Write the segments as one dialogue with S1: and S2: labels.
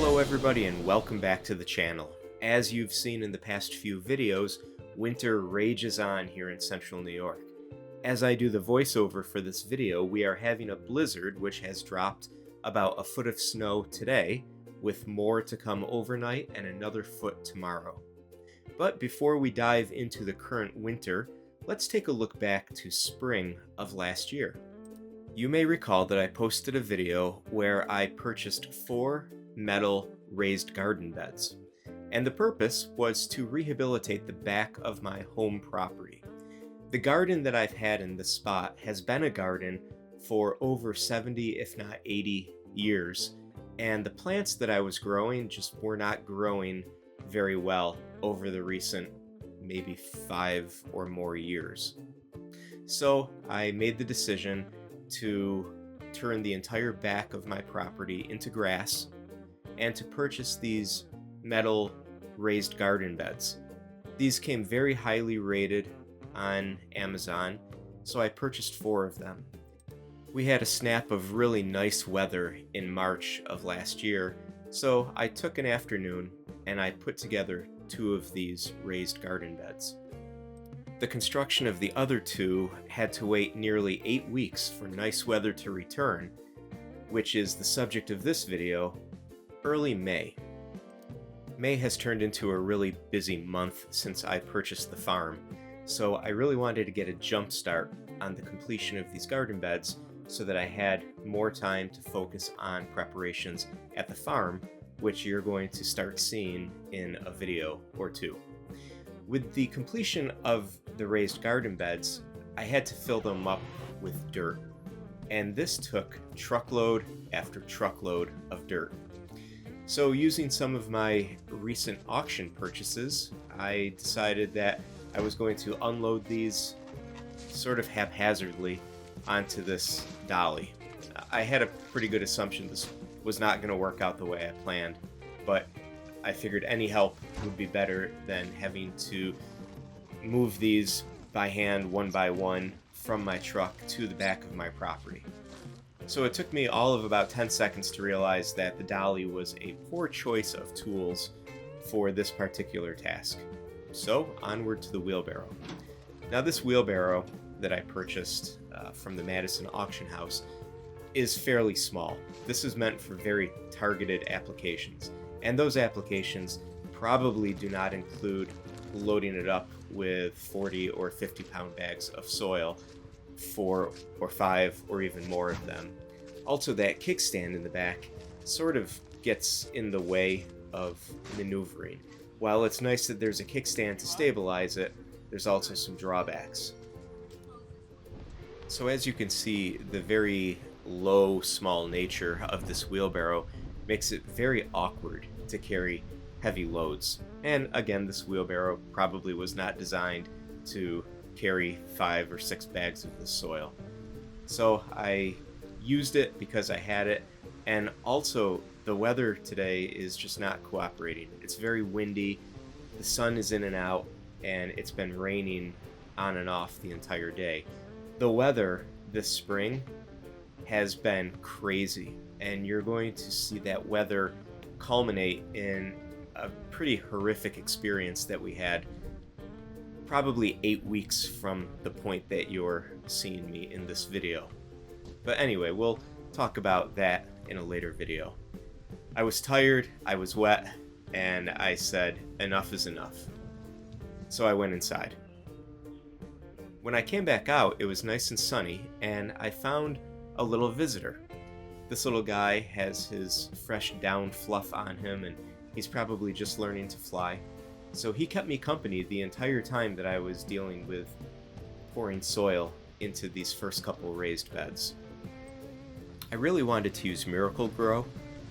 S1: Hello everybody and welcome back to the channel. As you've seen in the past few videos, winter rages on here in central New York. As I do the voiceover for this video, we are having a blizzard which has dropped about a foot of snow today, with more to come overnight and another foot tomorrow. But before we dive into the current winter, let's take a look back to spring of last year. You may recall that I posted a video where I purchased 4 metal raised garden beds, and the purpose was to rehabilitate the back of my home property. The garden that I've had in this spot has been a garden for over 70 if not 80 years, and the plants that I was growing just were not growing very well over the recent maybe 5 or more years. So I made the decision to turn the entire back of my property into grass and to purchase these metal raised garden beds. These came very highly rated on Amazon, so I purchased 4 of them. We had a snap of really nice weather in March of last year, so I took an afternoon and I put together 2 of these raised garden beds. The construction of the other 2 had to wait nearly 8 weeks for nice weather to return, which is the subject of this video, early May. May has turned into a really busy month since I purchased the farm, so I really wanted to get a jump start on the completion of these garden beds so that I had more time to focus on preparations at the farm, which you're going to start seeing in a video or 2. With the completion of the raised garden beds, I had to fill them up with dirt, and this took truckload after truckload of dirt. So using some of my recent auction purchases, I decided that I was going to unload these sort of haphazardly onto this dolly. I had a pretty good assumption this was not going to work out the way I planned, but I figured any help would be better than having to move these by hand one by one from my truck to the back of my property. So it took me all of about 10 seconds to realize that the dolly was a poor choice of tools for this particular task. So onward to the wheelbarrow. Now this wheelbarrow that I purchased from the Madison auction house is fairly small. This is meant for very targeted applications, and those applications probably do not include loading it up with 40 or 50 pound bags of soil, 4 or 5 or even more of them. Also, that kickstand in the back sort of gets in the way of maneuvering. While it's nice that there's a kickstand to stabilize it, there's also some drawbacks. So as you can see, the very low, small nature of this wheelbarrow makes it very awkward to carry heavy loads. And again, this wheelbarrow probably was not designed to carry 5 or 6 bags of this soil. So I used it because I had it, and also the weather today is just not cooperating. It's very windy, the sun is in and out, and it's been raining on and off the entire day. The weather this spring has been crazy, and you're going to see that weather culminate in a pretty horrific experience that we had probably 8 weeks from the point that you're seeing me in this video. But anyway, we'll talk about that in a later video. I was tired, I was wet, and I said enough is enough. So I went inside. When I came back out, it was nice and sunny, and I found a little visitor. This little guy has his fresh down fluff on him, and he's probably just learning to fly. So he kept me company the entire time that I was dealing with pouring soil into these first couple raised beds. I really wanted to use Miracle-Gro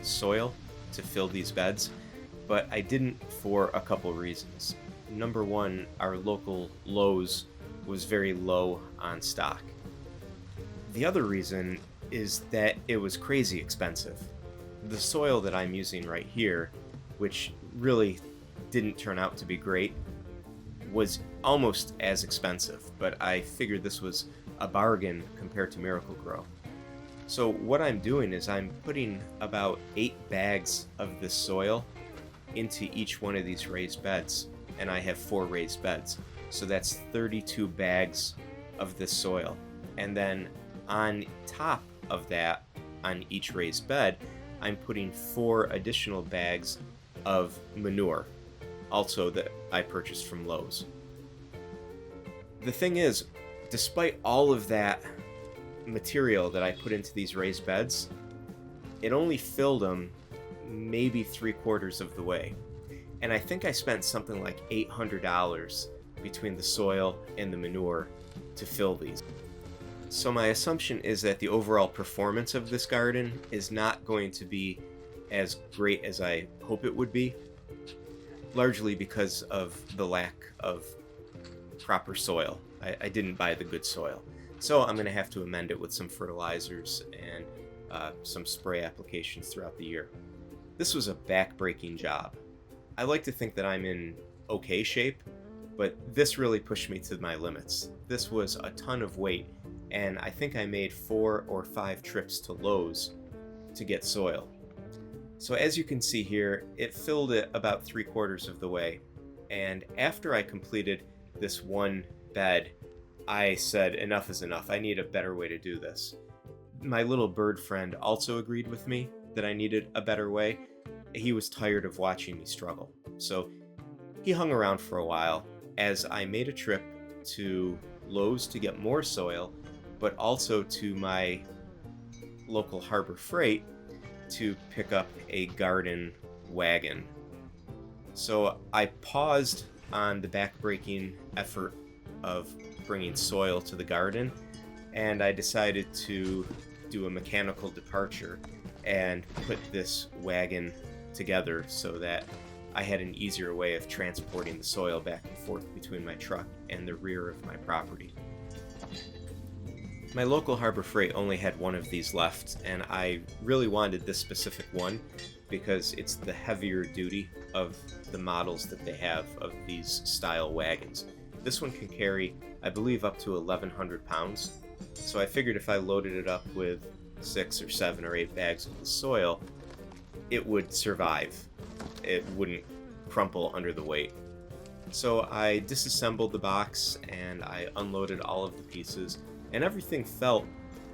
S1: soil to fill these beds, but I didn't for a couple reasons. Number one, our local Lowe's was very low on stock. The other reason is that it was crazy expensive. The soil that I'm using right here, which really didn't turn out to be great, was almost as expensive, but I figured this was a bargain compared to Miracle-Gro. So what I'm doing is I'm putting about 8 bags of this soil into each one of these raised beds, and I have 4 raised beds. So that's 32 bags of this soil. And then on top of that, on each raised bed, I'm putting 4 additional bags of manure, also that I purchased from Lowe's. The thing is, despite all of that material that I put into these raised beds, it only filled them maybe 3/4 of the way. And I think I spent something like $800 between the soil and the manure to fill these. So my assumption is that the overall performance of this garden is not going to be as great as I hope it would be, largely because of the lack of proper soil. I didn't buy the good soil. So I'm going to have to amend it with some fertilizers and some spray applications throughout the year. This was a back-breaking job. I like to think that I'm in okay shape, but this really pushed me to my limits. This was a ton of weight, and I think I made 4 or 5 trips to Lowe's to get soil. So as you can see here, it filled it about 3/4 of the way, and after I completed this one bed, I said enough is enough. I need a better way to do this. My little bird friend also agreed with me that I needed a better way. He was tired of watching me struggle, so he hung around for a while as I made a trip to Lowe's to get more soil, but also to my local Harbor Freight to pick up a garden wagon. So I paused on the backbreaking effort of bringing soil to the garden, and I decided to do a mechanical departure and put this wagon together so that I had an easier way of transporting the soil back and forth between my truck and the rear of my property. My local Harbor Freight only had one of these left, and I really wanted this specific one because it's the heavier duty of the models that they have of these style wagons. This one can carry, I believe, up to 1,100 pounds. So I figured if I loaded it up with 6 or 7 or 8 bags of the soil, it would survive. It wouldn't crumple under the weight. So I disassembled the box and I unloaded all of the pieces, and everything felt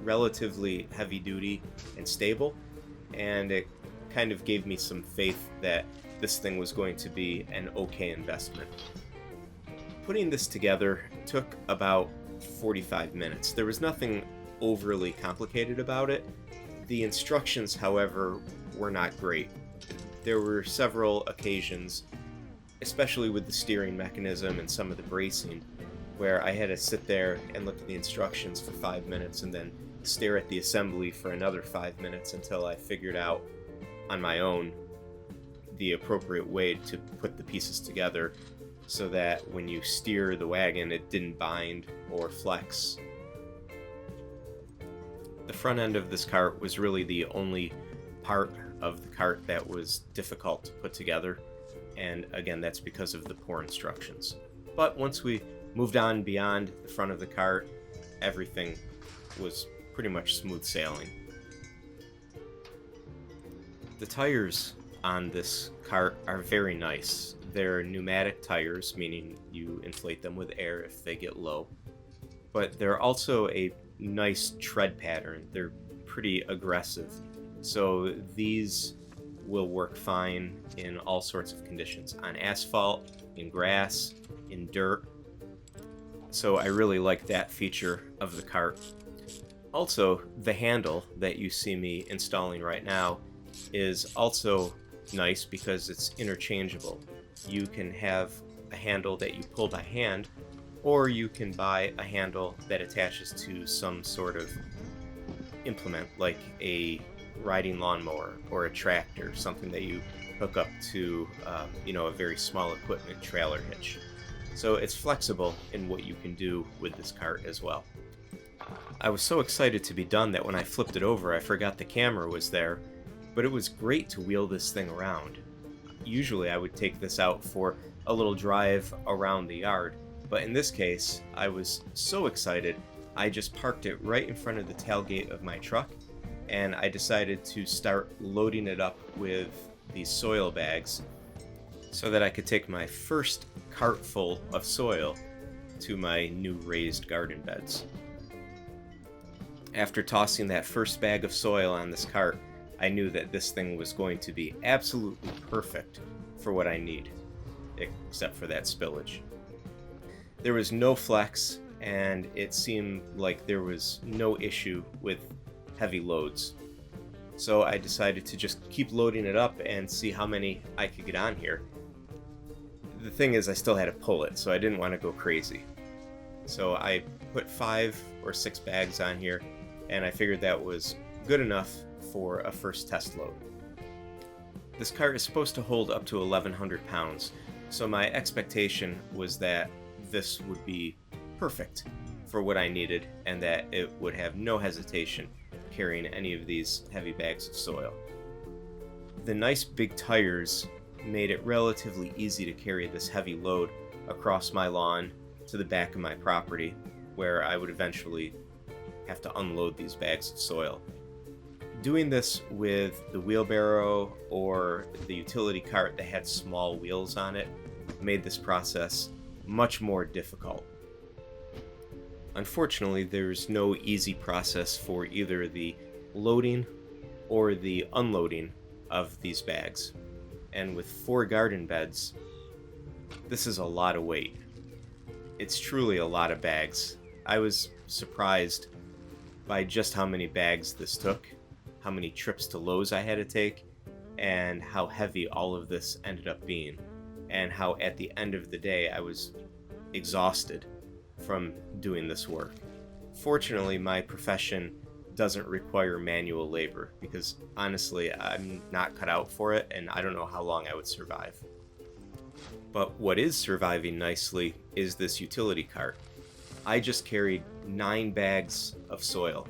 S1: relatively heavy duty and stable, and it kind of gave me some faith that this thing was going to be an okay investment. Putting this together took about 45 minutes. There was nothing overly complicated about it. The instructions, however, were not great. There were several occasions, especially with the steering mechanism and some of the bracing, where I had to sit there and look at the instructions for 5 minutes and then stare at the assembly for another 5 minutes until I figured out on my own the appropriate way to put the pieces together so that when you steer the wagon it didn't bind or flex. The front end of this cart was really the only part of the cart that was difficult to put together, and again, that's because of the poor instructions. But once we moved on beyond the front of the cart, everything was pretty much smooth sailing. The tires on this cart are very nice. They're pneumatic tires, meaning you inflate them with air if they get low. But they're also a nice tread pattern. They're pretty aggressive. So these will work fine in all sorts of conditions. On asphalt, in grass, in dirt. So I really like that feature of the cart. Also, the handle that you see me installing right now is also nice because it's interchangeable. You can have a handle that you pull by hand, or you can buy a handle that attaches to some sort of implement like a riding lawnmower or a tractor, something that you hook up to a very small equipment trailer hitch. So it's flexible in what you can do with this cart as well. I was so excited to be done that when I flipped it over I forgot the camera was there, but it was great to wheel this thing around. Usually I would take this out for a little drive around the yard, but in this case I was so excited I just parked it right in front of the tailgate of my truck and I decided to start loading it up with these soil bags so that I could take my first cart full of soil to my new raised garden beds. After tossing that first bag of soil on this cart, I knew that this thing was going to be absolutely perfect for what I need, except for that spillage. There was no flex, and it seemed like there was no issue with heavy loads. So I decided to just keep loading it up and see how many I could get on here. The thing is, I still had to pull it, so I didn't want to go crazy. So I put 5 or 6 bags on here, and I figured that was good enough for a first test load. This cart is supposed to hold up to 1,100 pounds, so my expectation was that this would be perfect for what I needed and that it would have no hesitation carrying any of these heavy bags of soil. The nice big tires made it relatively easy to carry this heavy load across my lawn to the back of my property, where I would eventually have to unload these bags of soil. Doing this with the wheelbarrow or the utility cart that had small wheels on it made this process much more difficult. Unfortunately, there's no easy process for either the loading or the unloading of these bags. And with 4 garden beds, this is a lot of weight. It's truly a lot of bags. I was surprised by just how many bags this took, how many trips to Lowe's I had to take, and how heavy all of this ended up being, and how at the end of the day I was exhausted from doing this work. Fortunately, my profession doesn't require manual labor, because honestly, I'm not cut out for it, and I don't know how long I would survive. But what is surviving nicely is this utility cart. I just carried 9 bags of soil.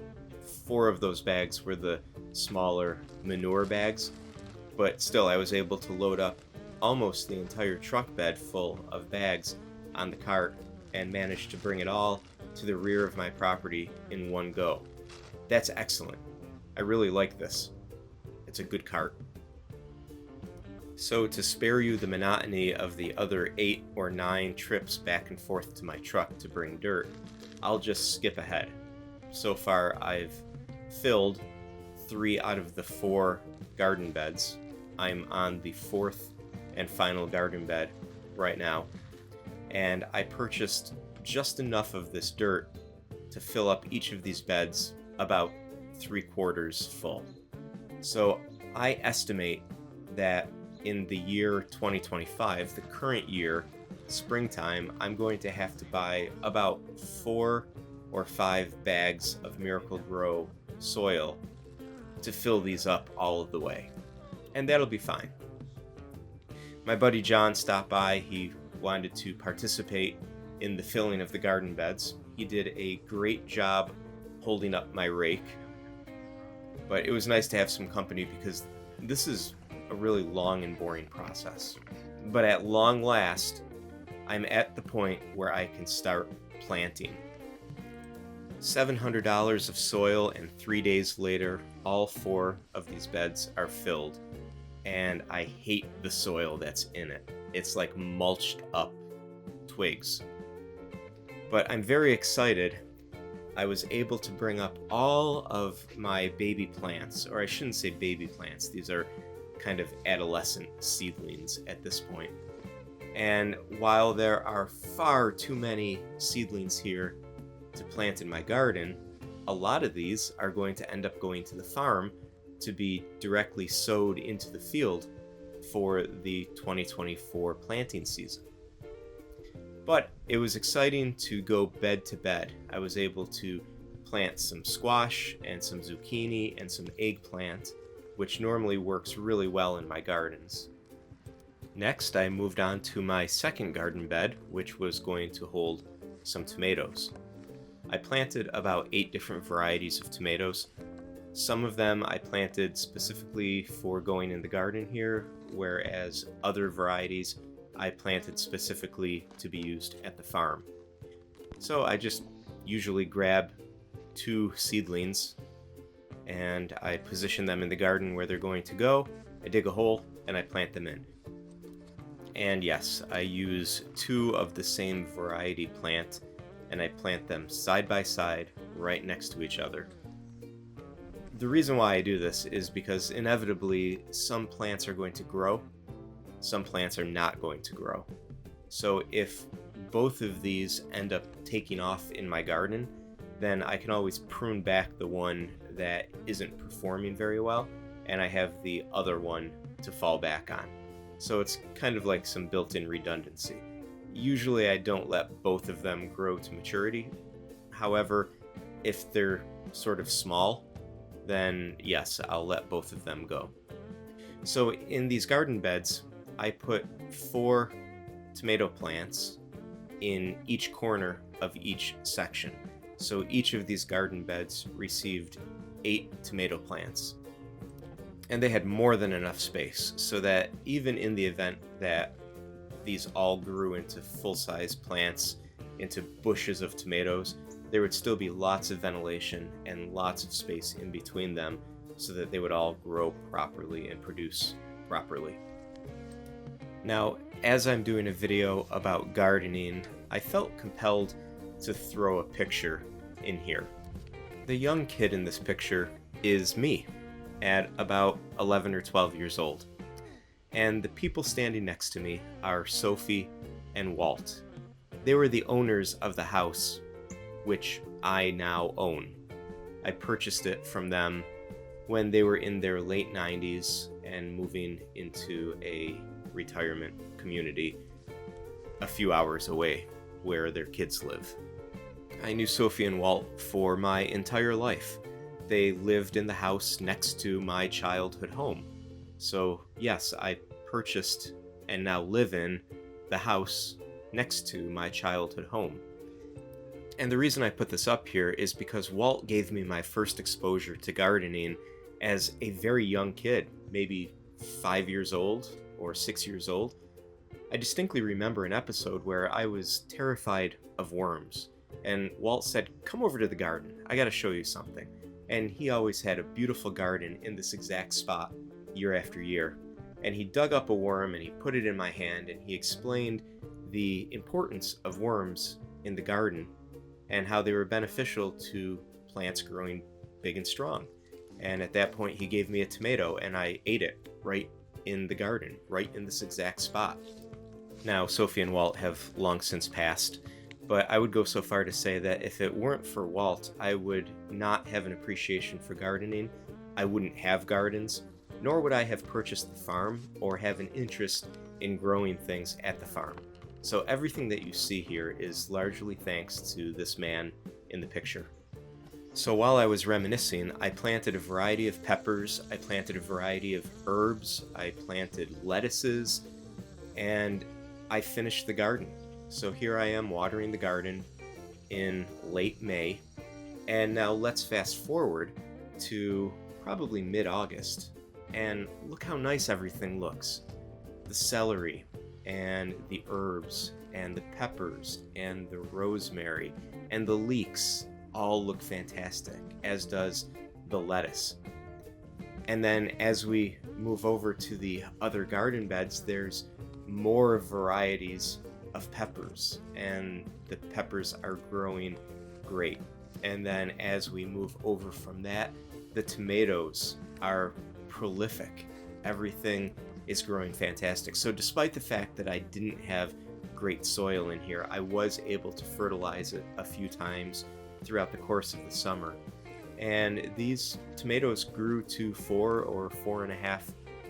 S1: 4 of those bags were the smaller manure bags, but still I was able to load up almost the entire truck bed full of bags on the cart and managed to bring it all to the rear of my property in one go. That's excellent. I really like this. It's a good cart. So to spare you the monotony of the other 8 or 9 trips back and forth to my truck to bring dirt, I'll just skip ahead. So far I've filled 3 out of the 4 garden beds. I'm on the 4th and final garden bed right now, and I purchased just enough of this dirt to fill up each of these beds about 3/4 full. So I estimate that in the year 2025, the current year, springtime, I'm going to have to buy about 4 or 5 bags of Miracle-Gro soil to fill these up all of the way. And that'll be fine. My buddy John stopped by. He wanted to participate in the filling of the garden beds. He did a great job holding up my rake, but it was nice to have some company because this is a really long and boring process. But at long last, I'm at the point where I can start planting. $700 of soil, and 3 days later, all 4 of these beds are filled, and I hate the soil that's in it. It's like mulched up twigs. But I'm very excited. I was able to bring up all of my baby plants, or I shouldn't say baby plants, these are kind of adolescent seedlings at this point. And while there are far too many seedlings here to plant in my garden, a lot of these are going to end up going to the farm to be directly sowed into the field for the 2024 planting season. But it was exciting to go bed to bed. I was able to plant some squash and some zucchini and some eggplant, which normally works really well in my gardens. Next, I moved on to my second garden bed, which was going to hold some tomatoes. I planted about 8 different varieties of tomatoes. Some of them I planted specifically for going in the garden here, whereas other varieties I planted specifically to be used at the farm. So I just usually grab 2 seedlings and I position them in the garden where they're going to go. I dig a hole and I plant them in. And yes, I use 2 of the same variety plant, and I plant them side by side right next to each other. The reason why I do this is because inevitably some plants are going to grow, some plants are not going to grow. So if both of these end up taking off in my garden, then I can always prune back the one that isn't performing very well, and I have the other one to fall back on. So it's kind of like some built-in redundancy. Usually I don't let both of them grow to maturity. However, if they're sort of small, then yes, I'll let both of them go. So in these garden beds, I put 4 tomato plants in each corner of each section. So each of these garden beds received 8 tomato plants. And they had more than enough space so that even in the event that these all grew into full-size plants, into bushes of tomatoes, there would still be lots of ventilation and lots of space in between them so that they would all grow properly and produce properly. Now, as I'm doing a video about gardening, I felt compelled to throw a picture in here. The young kid in this picture is me, at about 11 or 12 years old. And the people standing next to me are Sophie and Walt. They were the owners of the house, which I now own. I purchased it from them when they were in their late 90s and moving into a retirement community a few hours away where their kids live. I knew Sophie and Walt for my entire life. They lived in the house next to my childhood home. So yes, I purchased and now live in the house next to my childhood home. And the reason I put this up here is because Walt gave me my first exposure to gardening as a very young kid, maybe 5 years old or 6 years old. I distinctly remember an episode where I was terrified of worms, and Walt said, "Come over to the garden, I gotta show you something." And he always had a beautiful garden in this exact spot year after year. And he dug up a worm and he put it in my hand and he explained the importance of worms in the garden and how they were beneficial to plants growing big and strong. And at that point he gave me a tomato and I ate it right in the garden, right in this exact spot. Now, Sophie and Walt have long since passed, but I would go so far to say that if it weren't for Walt, I would not have an appreciation for gardening, I wouldn't have gardens, nor would I have purchased the farm or have an interest in growing things at the farm. So everything that you see here is largely thanks to this man in the picture. So while I was reminiscing, I planted a variety of peppers, I planted a variety of herbs, I planted lettuces, and I finished the garden. So here I am watering the garden in late May, and now let's fast forward to probably mid-August, and look how nice everything looks. The celery, and the herbs, and the peppers, and the rosemary, and the leeks all look fantastic, as does the lettuce. And then as we move over to the other garden beds, there's more varieties of peppers, and the peppers are growing great. And then as we move over from that, the tomatoes are prolific. Everything is growing fantastic. So despite the fact that I didn't have great soil in here, I was able to fertilize it a few times throughout the course of the summer. And these tomatoes grew to 4 or 4.5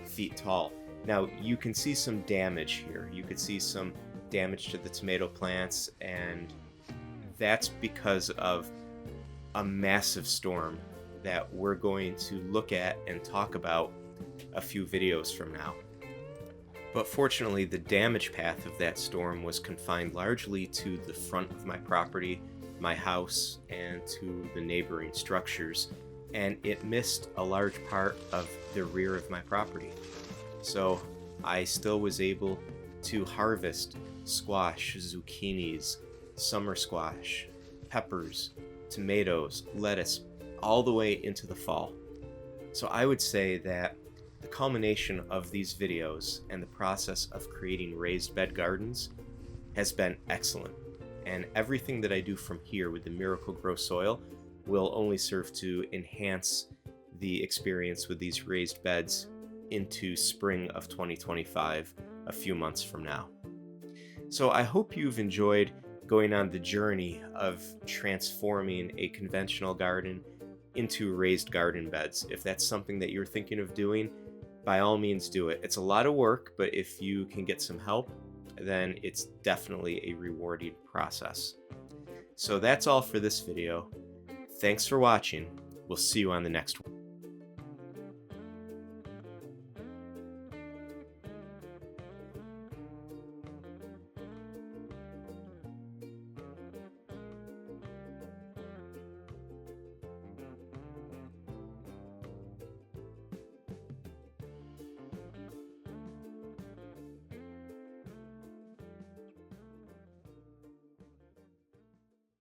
S1: feet tall. Now you can see some damage here. You could see some damage to the tomato plants, and that's because of a massive storm that we're going to look at and talk about a few videos from now. But fortunately, the damage path of that storm was confined largely to the front of my property, my house, and to the neighboring structures, and it missed a large part of the rear of my property. So I still was able to harvest squash, zucchinis, summer squash, peppers, tomatoes, lettuce, all the way into the fall. So I would say that the culmination of these videos and the process of creating raised bed gardens has been excellent. And everything that I do from here with the Miracle Grow soil will only serve to enhance the experience with these raised beds into spring of 2025, a few months from now. So I hope you've enjoyed going on the journey of transforming a conventional garden into raised garden beds. If that's something that you're thinking of doing, by all means do it. It's a lot of work, but if you can get some help, then it's definitely a rewarding process. So that's all for this video. Thanks for watching. We'll see you on the next one.